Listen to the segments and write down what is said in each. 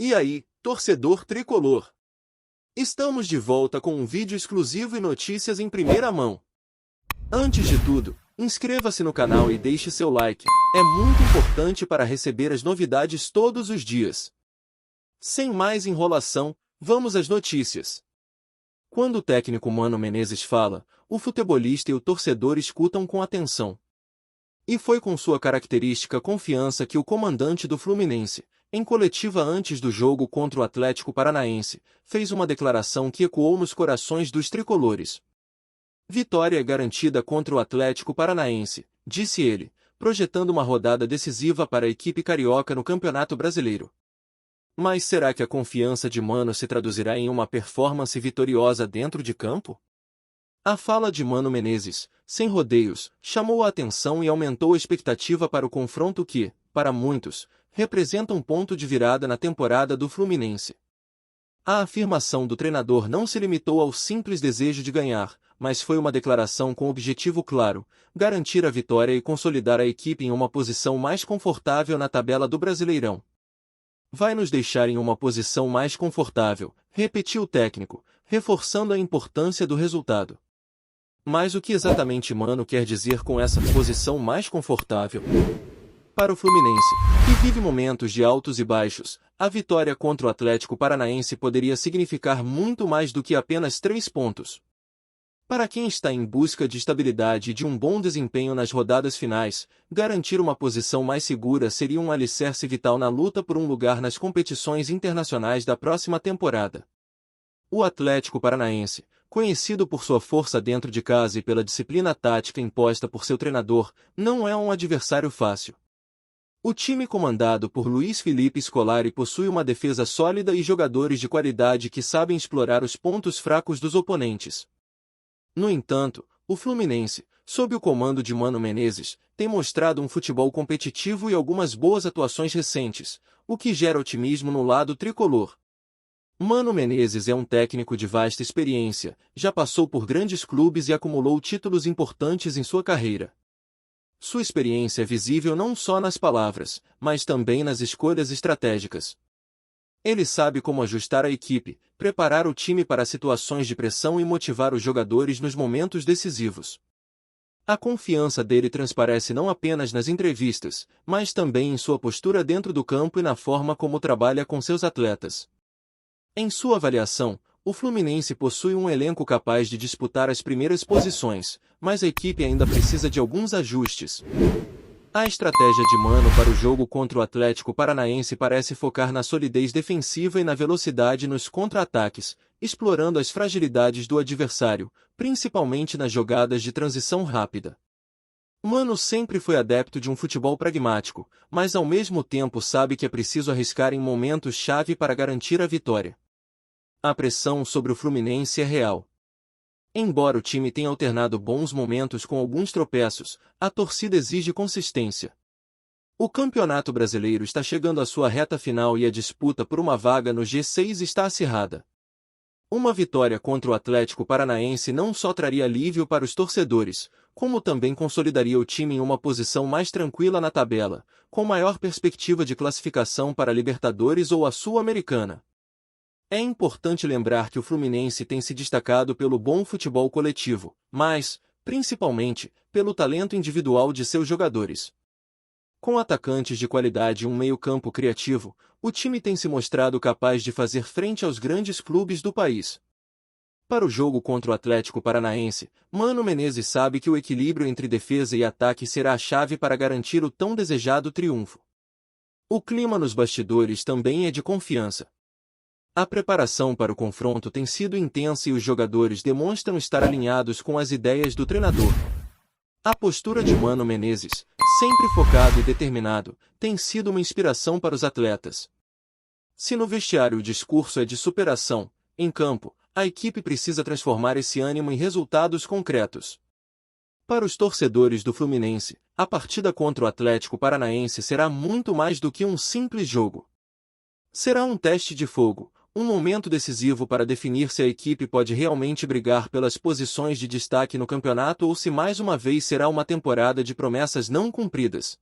E aí, torcedor tricolor? Estamos de volta com um vídeo exclusivo e notícias em primeira mão. Antes de tudo, inscreva-se no canal e deixe seu like, é muito importante para receber as novidades todos os dias. Sem mais enrolação, vamos às notícias. Quando o técnico Mano Menezes fala, o futebolista e o torcedor escutam com atenção. E foi com sua característica confiança que o comandante do Fluminense, em coletiva antes do jogo contra o Atlético Paranaense, fez uma declaração que ecoou nos corações dos tricolores. Vitória é garantida contra o Atlético Paranaense, disse ele, projetando uma rodada decisiva para a equipe carioca no Campeonato Brasileiro. Mas será que a confiança de Mano se traduzirá em uma performance vitoriosa dentro de campo? A fala de Mano Menezes, sem rodeios, chamou a atenção e aumentou a expectativa para o confronto que, para muitos, representa um ponto de virada na temporada do Fluminense. A afirmação do treinador não se limitou ao simples desejo de ganhar, mas foi uma declaração com objetivo claro: garantir a vitória e consolidar a equipe em uma posição mais confortável na tabela do Brasileirão. Vai nos deixar em uma posição mais confortável, repetiu o técnico, reforçando a importância do resultado. Mas o que exatamente Mano quer dizer com essa posição mais confortável? Para o Fluminense, que vive momentos de altos e baixos, a vitória contra o Atlético Paranaense poderia significar muito mais do que apenas 3 pontos. Para quem está em busca de estabilidade e de um bom desempenho nas rodadas finais, garantir uma posição mais segura seria um alicerce vital na luta por um lugar nas competições internacionais da próxima temporada. O Atlético Paranaense, conhecido por sua força dentro de casa e pela disciplina tática imposta por seu treinador, não é um adversário fácil. O time comandado por Luiz Felipe Scolari possui uma defesa sólida e jogadores de qualidade que sabem explorar os pontos fracos dos oponentes. No entanto, o Fluminense, sob o comando de Mano Menezes, tem mostrado um futebol competitivo e algumas boas atuações recentes, o que gera otimismo no lado tricolor. Mano Menezes é um técnico de vasta experiência, já passou por grandes clubes e acumulou títulos importantes em sua carreira. Sua experiência é visível não só nas palavras, mas também nas escolhas estratégicas. Ele sabe como ajustar a equipe, preparar o time para situações de pressão e motivar os jogadores nos momentos decisivos. A confiança dele transparece não apenas nas entrevistas, mas também em sua postura dentro do campo e na forma como trabalha com seus atletas. Em sua avaliação, o Fluminense possui um elenco capaz de disputar as primeiras posições, mas a equipe ainda precisa de alguns ajustes. A estratégia de Mano para o jogo contra o Atlético Paranaense parece focar na solidez defensiva e na velocidade nos contra-ataques, explorando as fragilidades do adversário, principalmente nas jogadas de transição rápida. Mano sempre foi adepto de um futebol pragmático, mas ao mesmo tempo sabe que é preciso arriscar em momentos-chave para garantir a vitória. A pressão sobre o Fluminense é real. Embora o time tenha alternado bons momentos com alguns tropeços, a torcida exige consistência. O Campeonato Brasileiro está chegando à sua reta final e a disputa por uma vaga no G6 está acirrada. Uma vitória contra o Atlético Paranaense não só traria alívio para os torcedores, como também consolidaria o time em uma posição mais tranquila na tabela, com maior perspectiva de classificação para a Libertadores ou a Sul-Americana. É importante lembrar que o Fluminense tem se destacado pelo bom futebol coletivo, mas, principalmente, pelo talento individual de seus jogadores. Com atacantes de qualidade e um meio-campo criativo, o time tem se mostrado capaz de fazer frente aos grandes clubes do país. Para o jogo contra o Atlético Paranaense, Mano Menezes sabe que o equilíbrio entre defesa e ataque será a chave para garantir o tão desejado triunfo. O clima nos bastidores também é de confiança. A preparação para o confronto tem sido intensa e os jogadores demonstram estar alinhados com as ideias do treinador. A postura de Mano Menezes, sempre focado e determinado, tem sido uma inspiração para os atletas. Se no vestiário o discurso é de superação, em campo, a equipe precisa transformar esse ânimo em resultados concretos. Para os torcedores do Fluminense, a partida contra o Atlético Paranaense será muito mais do que um simples jogo. Será um teste de fogo, um momento decisivo para definir se a equipe pode realmente brigar pelas posições de destaque no campeonato ou se mais uma vez será uma temporada de promessas não cumpridas.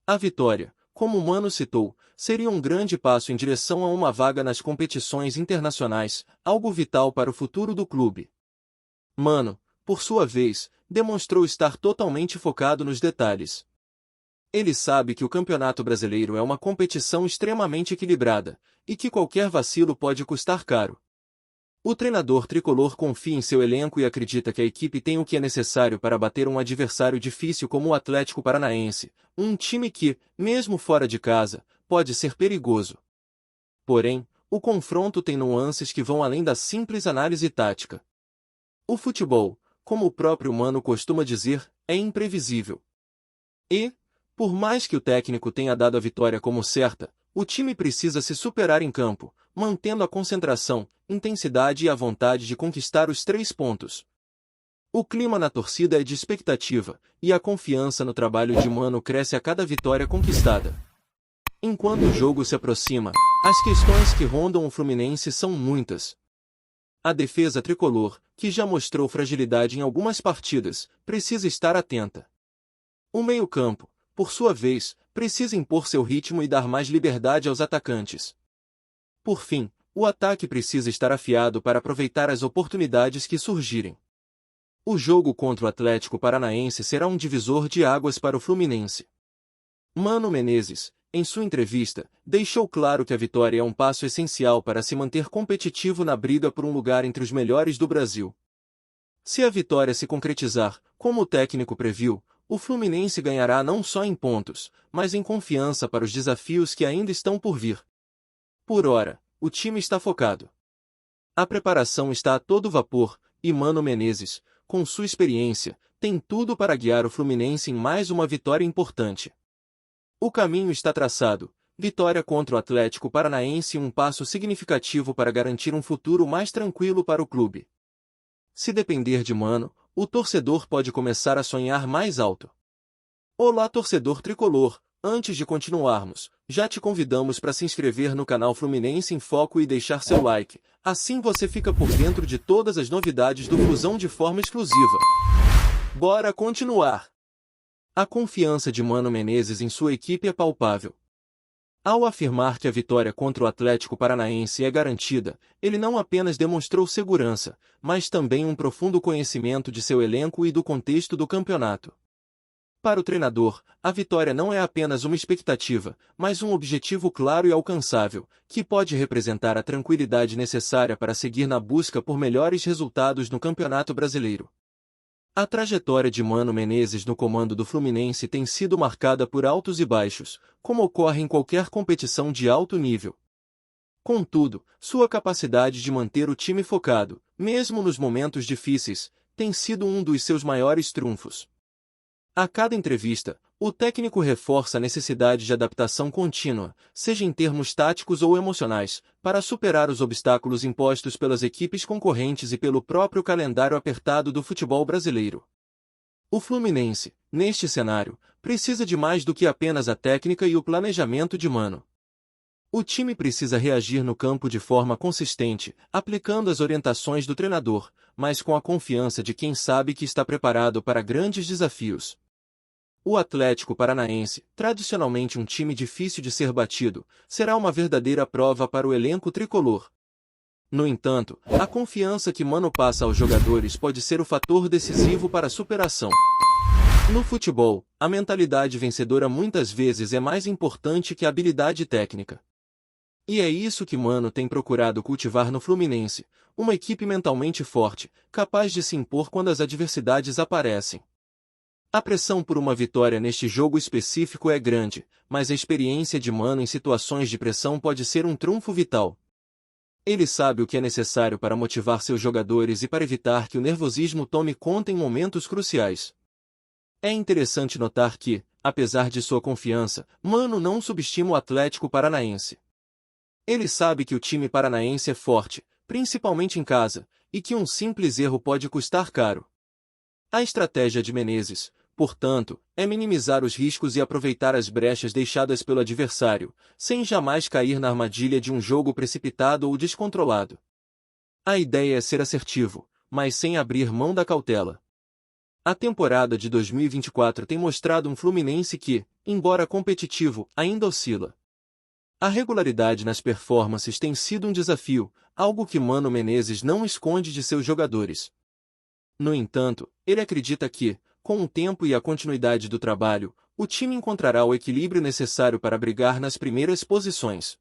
A vitória, como Mano citou, seria um grande passo em direção a uma vaga nas competições internacionais, algo vital para o futuro do clube. Mano, por sua vez, demonstrou estar totalmente focado nos detalhes. Ele sabe que o Campeonato Brasileiro é uma competição extremamente equilibrada, e que qualquer vacilo pode custar caro. O treinador tricolor confia em seu elenco e acredita que a equipe tem o que é necessário para bater um adversário difícil como o Atlético Paranaense, um time que, mesmo fora de casa, pode ser perigoso. Porém, o confronto tem nuances que vão além da simples análise tática. O futebol, como o próprio Mano costuma dizer, é imprevisível. E, por mais que o técnico tenha dado a vitória como certa, o time precisa se superar em campo, mantendo a concentração, intensidade e a vontade de conquistar os 3 pontos. O clima na torcida é de expectativa, e a confiança no trabalho de Mano cresce a cada vitória conquistada. Enquanto o jogo se aproxima, as questões que rondam o Fluminense são muitas. A defesa tricolor, que já mostrou fragilidade em algumas partidas, precisa estar atenta. O meio-campo, por sua vez, precisa impor seu ritmo e dar mais liberdade aos atacantes. Por fim, o ataque precisa estar afiado para aproveitar as oportunidades que surgirem. O jogo contra o Atlético Paranaense será um divisor de águas para o Fluminense. Mano Menezes, em sua entrevista, deixou claro que a vitória é um passo essencial para se manter competitivo na briga por um lugar entre os melhores do Brasil. Se a vitória se concretizar, como o técnico previu, o Fluminense ganhará não só em pontos, mas em confiança para os desafios que ainda estão por vir. Por ora, o time está focado. A preparação está a todo vapor, e Mano Menezes, com sua experiência, tem tudo para guiar o Fluminense em mais uma vitória importante. O caminho está traçado, vitória contra o Atlético Paranaense e um passo significativo para garantir um futuro mais tranquilo para o clube. Se depender de Mano, o torcedor pode começar a sonhar mais alto. Olá, torcedor tricolor! Antes de continuarmos, já te convidamos para se inscrever no canal Fluminense em Foco e deixar seu like, assim você fica por dentro de todas as novidades do Flusão de forma exclusiva. Bora continuar! A confiança de Mano Menezes em sua equipe é palpável. Ao afirmar que a vitória contra o Atlético Paranaense é garantida, ele não apenas demonstrou segurança, mas também um profundo conhecimento de seu elenco e do contexto do campeonato. Para o treinador, a vitória não é apenas uma expectativa, mas um objetivo claro e alcançável, que pode representar a tranquilidade necessária para seguir na busca por melhores resultados no Campeonato Brasileiro. A trajetória de Mano Menezes no comando do Fluminense tem sido marcada por altos e baixos, como ocorre em qualquer competição de alto nível. Contudo, sua capacidade de manter o time focado, mesmo nos momentos difíceis, tem sido um dos seus maiores trunfos. A cada entrevista, o técnico reforça a necessidade de adaptação contínua, seja em termos táticos ou emocionais, para superar os obstáculos impostos pelas equipes concorrentes e pelo próprio calendário apertado do futebol brasileiro. O Fluminense, neste cenário, precisa de mais do que apenas a técnica e o planejamento de Mano. O time precisa reagir no campo de forma consistente, aplicando as orientações do treinador, mas com a confiança de quem sabe que está preparado para grandes desafios. O Atlético Paranaense, tradicionalmente um time difícil de ser batido, será uma verdadeira prova para o elenco tricolor. No entanto, a confiança que Mano passa aos jogadores pode ser o fator decisivo para a superação. No futebol, a mentalidade vencedora muitas vezes é mais importante que a habilidade técnica. E é isso que Mano tem procurado cultivar no Fluminense, uma equipe mentalmente forte, capaz de se impor quando as adversidades aparecem. A pressão por uma vitória neste jogo específico é grande, mas a experiência de Mano em situações de pressão pode ser um trunfo vital. Ele sabe o que é necessário para motivar seus jogadores e para evitar que o nervosismo tome conta em momentos cruciais. É interessante notar que, apesar de sua confiança, Mano não subestima o Atlético Paranaense. Ele sabe que o time paranaense é forte, principalmente em casa, e que um simples erro pode custar caro. A estratégia de Menezes, portanto, é minimizar os riscos e aproveitar as brechas deixadas pelo adversário, sem jamais cair na armadilha de um jogo precipitado ou descontrolado. A ideia é ser assertivo, mas sem abrir mão da cautela. A temporada de 2024 tem mostrado um Fluminense que, embora competitivo, ainda oscila. A regularidade nas performances tem sido um desafio, algo que Mano Menezes não esconde de seus jogadores. No entanto, ele acredita que, com o tempo e a continuidade do trabalho, o time encontrará o equilíbrio necessário para brigar nas primeiras posições.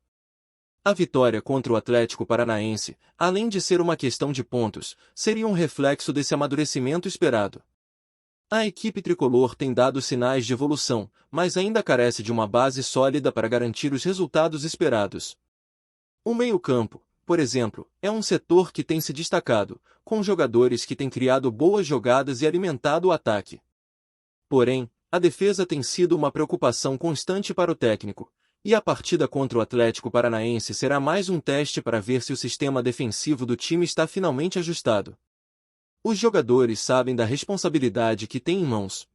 A vitória contra o Atlético Paranaense, além de ser uma questão de pontos, seria um reflexo desse amadurecimento esperado. A equipe tricolor tem dado sinais de evolução, mas ainda carece de uma base sólida para garantir os resultados esperados. O meio-campo, por exemplo, é um setor que tem se destacado, com jogadores que têm criado boas jogadas e alimentado o ataque. Porém, a defesa tem sido uma preocupação constante para o técnico, e a partida contra o Atlético Paranaense será mais um teste para ver se o sistema defensivo do time está finalmente ajustado. Os jogadores sabem da responsabilidade que têm em mãos.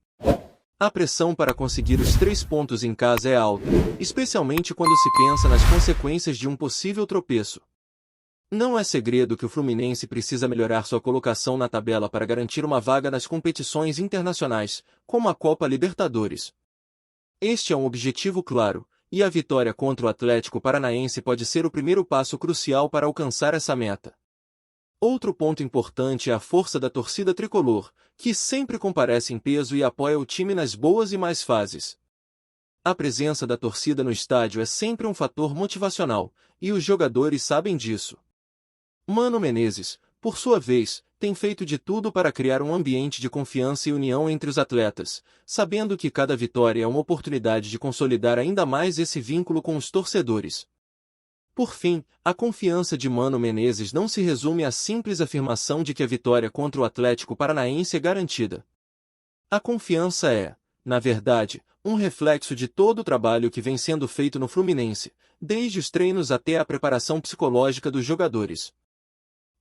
A pressão para conseguir os 3 pontos em casa é alta, especialmente quando se pensa nas consequências de um possível tropeço. Não é segredo que o Fluminense precisa melhorar sua colocação na tabela para garantir uma vaga nas competições internacionais, como a Copa Libertadores. Este é um objetivo claro, e a vitória contra o Atlético Paranaense pode ser o primeiro passo crucial para alcançar essa meta. Outro ponto importante é a força da torcida tricolor, que sempre comparece em peso e apoia o time nas boas e más fases. A presença da torcida no estádio é sempre um fator motivacional, e os jogadores sabem disso. Mano Menezes, por sua vez, tem feito de tudo para criar um ambiente de confiança e união entre os atletas, sabendo que cada vitória é uma oportunidade de consolidar ainda mais esse vínculo com os torcedores. Por fim, a confiança de Mano Menezes não se resume à simples afirmação de que a vitória contra o Atlético Paranaense é garantida. A confiança é, na verdade, um reflexo de todo o trabalho que vem sendo feito no Fluminense, desde os treinos até a preparação psicológica dos jogadores.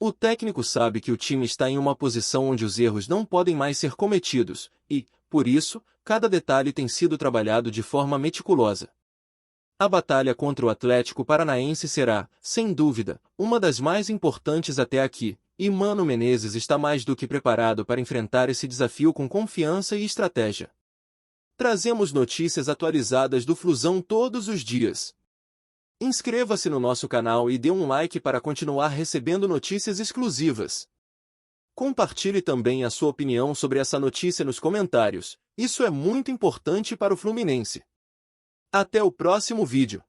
O técnico sabe que o time está em uma posição onde os erros não podem mais ser cometidos, e, por isso, cada detalhe tem sido trabalhado de forma meticulosa. A batalha contra o Atlético Paranaense será, sem dúvida, uma das mais importantes até aqui, e Mano Menezes está mais do que preparado para enfrentar esse desafio com confiança e estratégia. Trazemos notícias atualizadas do Flusão todos os dias. Inscreva-se no nosso canal e dê um like para continuar recebendo notícias exclusivas. Compartilhe também a sua opinião sobre essa notícia nos comentários, isso é muito importante para o Fluminense. Até o próximo vídeo.